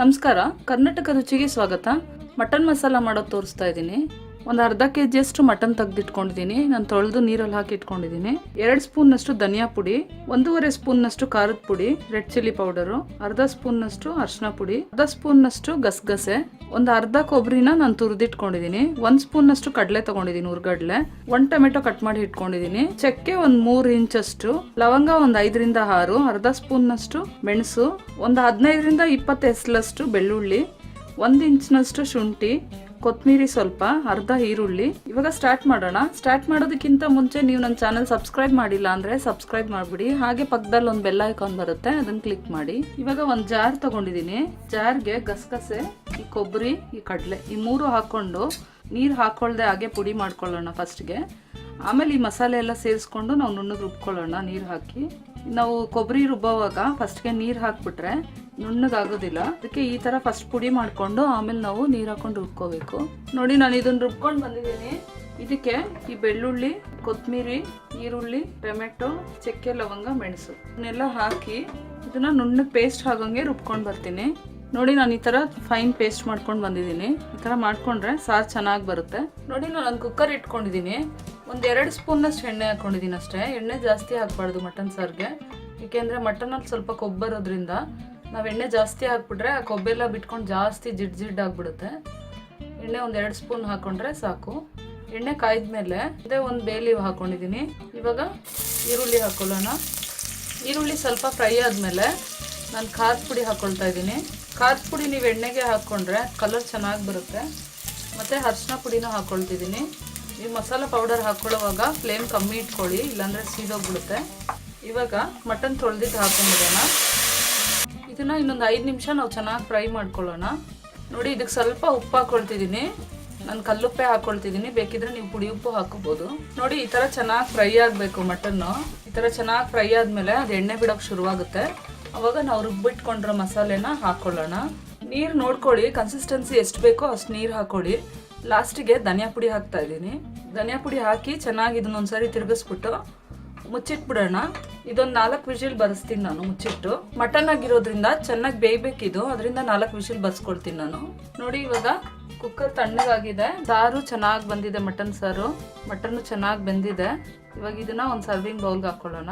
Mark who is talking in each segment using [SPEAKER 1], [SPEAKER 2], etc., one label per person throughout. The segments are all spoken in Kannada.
[SPEAKER 1] ನಮಸ್ಕಾರ, ಕರ್ನಾಟಕ ರುಚಿಗೆ ಸ್ವಾಗತ. ಮಟನ್ ಮಸಾಲ ಮಾಡೋದು ತೋರಿಸ್ತಾ ಇದ್ದೀನಿ. ಒಂದು ಅರ್ಧ ಕೆಜಿಯಷ್ಟು ಮಟನ್ ತೆಗೆದಿಟ್ಕೊಂಡಿದ್ದೀನಿ. ನಾನು ತೊಳೆದು ನೀರಲ್ಲಿ ಹಾಕಿ ಇಟ್ಕೊಂಡಿದ್ದೀನಿ. 2 ಸ್ಪೂನ್ನಷ್ಟು ಧನಿಯಾ ಪುಡಿ, 1.5 ಸ್ಪೂನ್ನಷ್ಟು ಖಾರದ ಪುಡಿ, ರೆಡ್ ಚಿಲ್ಲಿ ಪೌಡರು, ಅರ್ಧ ಸ್ಪೂನ್ನಷ್ಟು ಅರಿಶಿನ ಪುಡಿ, ಅರ್ಧ ಸ್ಪೂನ್ನಷ್ಟು ಗಸಗಸೆ, ಒಂದು ಅರ್ಧ ಕೊಬ್ಬರಿನ ನಾನು ತುರಿದಿಟ್ಕೊಂಡಿದ್ದೀನಿ. 1 ಸ್ಪೂನ್ನಷ್ಟು ಕಡಲೆ ತಗೊಂಡಿದ್ದೀನಿ, ಹುರ್ಗಡ್ಲೆ, 1 ಟೊಮೆಟೊ ಕಟ್ ಮಾಡಿ ಇಟ್ಕೊಂಡಿದ್ದೀನಿ. ಚಕ್ಕೆ ಒಂದು 3 ಇಂಚಷ್ಟು, ಲವಂಗ ಒಂದು 5ರಿಂದ 6, ಅರ್ಧ ಸ್ಪೂನ್ನಷ್ಟು ಮೆಣಸು, ಒಂದು 15ರಿಂದ 20 ಎಸಲಷ್ಟು ಬೆಳ್ಳುಳ್ಳಿ, 1 ಇಂಚಿನಷ್ಟು ಶುಂಠಿ, ಕೊತ್ತಂಬರಿ ಸ್ವಲ್ಪ, ಅರ್ಧ ಈರುಳ್ಳಿ. ಇವಾಗ ಸ್ಟಾರ್ಟ್ ಮಾಡೋಣ. ಸ್ಟಾರ್ಟ್ ಮಾಡೋದಕ್ಕಿಂತ ಮುಂಚೆ ನೀವು ನನ್ನ ಚಾನಲ್ ಸಬ್ಸ್ಕ್ರೈಬ್ ಮಾಡಿಲ್ಲ ಅಂದರೆ ಸಬ್ಸ್ಕ್ರೈಬ್ ಮಾಡಿಬಿಡಿ. ಹಾಗೆ ಪಕ್ಕದಲ್ಲಿ ಒಂದು ಬೆಲ್ ಐಕಾನ್ ಬರುತ್ತೆ, ಅದನ್ನು ಕ್ಲಿಕ್ ಮಾಡಿ. ಇವಾಗ ಒಂದು ಜಾರ್ ತಗೊಂಡಿದ್ದೀನಿ. ಜಾರ್ಗೆ ಗಸಗಸೆ, ಈ ಕೊಬ್ಬರಿ, ಈ ಕಡಲೆ, ಈ 3 ಹಾಕ್ಕೊಂಡು ನೀರು ಹಾಕ್ಕೊಳ್ದೆ ಹಾಗೆ ಪುಡಿ ಮಾಡ್ಕೊಳ್ಳೋಣ ಫಸ್ಟ್ಗೆ. ಆಮೇಲೆ ಈ ಮಸಾಲೆ ಎಲ್ಲ ಸೇರಿಸ್ಕೊಂಡು ನಾವು ನುಣ್ಣಗೆ ರುಬ್ಕೊಳ್ಳೋಣ ನೀರು ಹಾಕಿ. ನಾವು ಕೊಬ್ಬರಿ ರುಬ್ಬೋವಾಗ ಫಸ್ಟ್ಗೆ ನೀರು ಹಾಕ್ಬಿಟ್ರೆ ನುಣ್ಣಗಾಗೋದಿಲ್ಲ. ಅದಕ್ಕೆ ಈ ಥರ ಫಸ್ಟ್ ಪುಡಿ ಮಾಡಿಕೊಂಡು ಆಮೇಲೆ ನಾವು ನೀರು ಹಾಕೊಂಡು ರುಬ್ಕೋಬೇಕು. ನೋಡಿ, ನಾನು ಇದನ್ನು ರುಬ್ಕೊಂಡು ಬಂದಿದ್ದೀನಿ. ಇದಕ್ಕೆ ಈ ಬೆಳ್ಳುಳ್ಳಿ, ಕೊತ್ತಂಬರಿ, ಈರುಳ್ಳಿ, ಟೊಮೆಟೊ, ಚಕ್ಕೆ, ಲವಂಗ, ಮೆಣಸು ಇವನ್ನೆಲ್ಲ ಹಾಕಿ ಇದನ್ನು ನುಣ್ಣಗೆ ಪೇಸ್ಟ್ ಆಗೋಂಗೆ ರುಬ್ಕೊಂಡು ಬರ್ತೀನಿ. ನೋಡಿ, ನಾನು ಈ ಥರ ಫೈನ್ ಪೇಸ್ಟ್ ಮಾಡ್ಕೊಂಡು ಬಂದಿದ್ದೀನಿ. ಈ ಥರ ಮಾಡ್ಕೊಂಡ್ರೆ ಸಾರು ಚೆನ್ನಾಗಿ ಬರುತ್ತೆ. ನೋಡಿ, ನಾನು ಕುಕ್ಕರ್ ಇಟ್ಕೊಂಡಿದ್ದೀನಿ. ಒಂದು 2 ಸ್ಪೂನ್ನಷ್ಟು ಎಣ್ಣೆ ಹಾಕ್ಕೊಂಡಿದ್ದೀನಿ ಅಷ್ಟೇ. ಎಣ್ಣೆ ಜಾಸ್ತಿ ಹಾಕಬಾರ್ದು ಮಟನ್ ಸಾರಿಗೆ, ಏಕೆಂದರೆ ಮಟನಲ್ಲಿ ಸ್ವಲ್ಪ ಕೊಬ್ಬು ಬರೋದ್ರಿಂದ ನಾವು ಎಣ್ಣೆ ಜಾಸ್ತಿ ಹಾಕ್ಬಿಟ್ರೆ ಆ ಕೊಬ್ಬೆಲ್ಲ ಬಿಟ್ಕೊಂಡು ಜಾಸ್ತಿ ಜಿಡ್ ಆಗಿಬಿಡುತ್ತೆ. ಎಣ್ಣೆ ಒಂದು 2 ಸ್ಪೂನ್ ಹಾಕ್ಕೊಂಡ್ರೆ ಸಾಕು. ಎಣ್ಣೆ ಕಾಯ್ದ್ಮೇಲೆ ಇದೇ ಒಂದು ಬೇಲೀವ್ ಹಾಕ್ಕೊಂಡಿದ್ದೀನಿ. ಇವಾಗ ಈರುಳ್ಳಿ ಹಾಕ್ಕೊಳ್ಳೋಣ. ಈರುಳ್ಳಿ ಸ್ವಲ್ಪ ಫ್ರೈ ಆದಮೇಲೆ ನಾನು ಖಾರದ ಪುಡಿ ಹಾಕ್ಕೊಳ್ತಾ ಇದ್ದೀನಿ. ಖಾರದ ಪುಡಿ ನೀವು ಎಣ್ಣೆಗೆ ಹಾಕ್ಕೊಂಡ್ರೆ ಕಲರ್ ಚೆನ್ನಾಗಿ ಬರುತ್ತೆ. ಮತ್ತು ಅರಿಶಿನ ಪುಡಿನೂ ಹಾಕ್ಕೊಳ್ತಿದ್ದೀನಿ. ನೀವು ಮಸಾಲ ಪೌಡರ್ ಹಾಕ್ಕೊಳ್ಳೋವಾಗ ಫ್ಲೇಮ್ ಕಮ್ಮಿ ಇಟ್ಕೊಳ್ಳಿ, ಇಲ್ಲಾಂದರೆ ಸೀದೋಗ್ಬಿಡುತ್ತೆ. ಇವಾಗ ಮಟನ್ ತೊಳೆದಿದ್ದು ಹಾಕ್ಕೊಂಡ್ಬಿಡೋಣ. ಇದನ್ನು ಇನ್ನೊಂದು 5 ನಿಮಿಷ ನಾವು ಚೆನ್ನಾಗಿ ಫ್ರೈ ಮಾಡ್ಕೊಳ್ಳೋಣ. ನೋಡಿ, ಇದಕ್ಕೆ ಸ್ವಲ್ಪ ಉಪ್ಪು ಹಾಕ್ಕೊಳ್ತಿದ್ದೀನಿ. ನಾನು ಕಲ್ಲುಪ್ಪೆ ಹಾಕ್ಕೊಳ್ತಿದ್ದೀನಿ, ಬೇಕಿದ್ರೆ ನೀವು ಪುಡಿ ಉಪ್ಪು ಹಾಕೋಬೋದು. ನೋಡಿ, ಈ ಥರ ಚೆನ್ನಾಗಿ ಫ್ರೈ ಆಗಬೇಕು ಮಟನ್ನು. ಈ ಥರ ಚೆನ್ನಾಗಿ ಫ್ರೈ ಆದಮೇಲೆ ಅದು ಎಣ್ಣೆ ಬಿಡೋಕ್ಕೆ ಶುರುವಾಗುತ್ತೆ. ಅವಾಗ ನಾವು ರುಬ್ಬಿಟ್ಕೊಂಡಿರೋ ಮಸಾಲೆನ ಹಾಕ್ಕೊಳ್ಳೋಣ. ನೀರು ನೋಡ್ಕೊಳ್ಳಿ, ಕನ್ಸಿಸ್ಟೆನ್ಸಿ ಎಷ್ಟು ಬೇಕೋ ಅಷ್ಟು ನೀರು ಹಾಕ್ಕೊಳ್ಳಿ. ಲಾಸ್ಟಿಗೆ ಧನಿಯಾ ಪುಡಿ ಹಾಕ್ತಾ ಇದ್ದೀನಿ. ಧನಿಯಾ ಪುಡಿ ಹಾಕಿ ಚೆನ್ನಾಗಿ ಇದನ್ನೊಂದ್ಸರಿ ತಿರುಗಿಸ್ಬಿಟ್ಟು ಮುಚ್ಚಿಟ್ಬಿಡೋಣ. ಇದೊಂದು 4 ವಿಷಿಲ್ ಬರೆಸ್ತೀನಿ ನಾನು ಮುಚ್ಚಿಟ್ಟು. ಮಟನ್ ಆಗಿರೋದ್ರಿಂದ ಚೆನ್ನಾಗಿ ಬೇಯಬೇಕಿದು, ಅದರಿಂದ 4 ವಿಷಿಲ್ ಬರ್ಸ್ಕೊಳ್ತೀನಿ ನಾನು. ನೋಡಿ, ಇವಾಗ ಕುಕ್ಕರ್ ತಣ್ಣಗಾಗಿದೆ. ಸಾರು ಚೆನ್ನಾಗಿ ಬಂದಿದೆ, ಮಟನ್ ಸಾರು. ಮಟನ್ನು ಚೆನ್ನಾಗಿ ಬೆಂದಿದೆ. ಇವಾಗ ಇದನ್ನು ಒಂದು ಸರ್ವಿಂಗ್ ಬೌಲ್ಗೆ ಹಾಕ್ಕೊಳ್ಳೋಣ.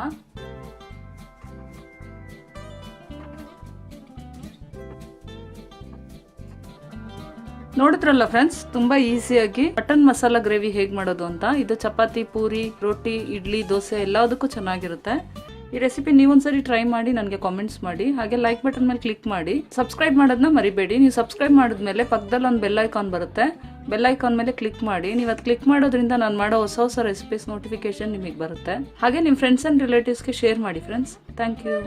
[SPEAKER 1] ನೋಡಿದ್ರಲ್ಲ ಫ್ರೆಂಡ್ಸ್, ತುಂಬಾ ಈಸಿಯಾಗಿ ಮಟನ್ ಮಸಾಲ ಗ್ರೇವಿ ಹೇಗೆ ಮಾಡೋದು ಅಂತ. ಇದು ಚಪಾತಿ, ಪೂರಿ, ರೋಟಿ, ಇಡ್ಲಿ, ದೋಸೆ ಎಲ್ಲದಕ್ಕೂ ಚೆನ್ನಾಗಿರುತ್ತೆ. ಈ ರೆಸಿಪಿ ನೀವೊಂದ್ಸರಿ ಟ್ರೈ ಮಾಡಿ ನನಗೆ ಕಾಮೆಂಟ್ಸ್ ಮಾಡಿ. ಹಾಗೆ ಲೈಕ್ ಬಟನ್ ಮೇಲೆ ಕ್ಲಿಕ್ ಮಾಡಿ. ಸಬ್ಸ್ಕ್ರೈಬ್ ಮಾಡೋದನ್ನ ಮರಿಬೇಡಿ. ನೀವು ಸಬ್ಸ್ಕ್ರೈಬ್ ಮಾಡಿದ್ಮೇಲೆ ಪಕ್ಕದಲ್ಲಿ ಒಂದು ಬೆಲ್ ಐಕಾನ್ ಬರುತ್ತೆ. ಬೆಲ್ ಐಕಾನ್ ಮೇಲೆ ಕ್ಲಿಕ್ ಮಾಡಿ. ನೀವು ಅದು ಕ್ಲಿಕ್ ಮಾಡೋದ್ರಿಂದ ನಾನು ಮಾಡೋ ಹೊಸ ರೆಸಿಪೀಸ್ ನೋಟಿಫಿಕೇಶನ್ ನಿಮಗೆ ಬರುತ್ತೆ. ಹಾಗೆ ನಿಮ್ಮ ಫ್ರೆಂಡ್ಸ್ ಆ್ಯಂಡ್ ರಿಲೇಟಿವ್ಸ್ಗೆ ಶೇರ್ ಮಾಡಿ ಫ್ರೆಂಡ್ಸ್. Thank you.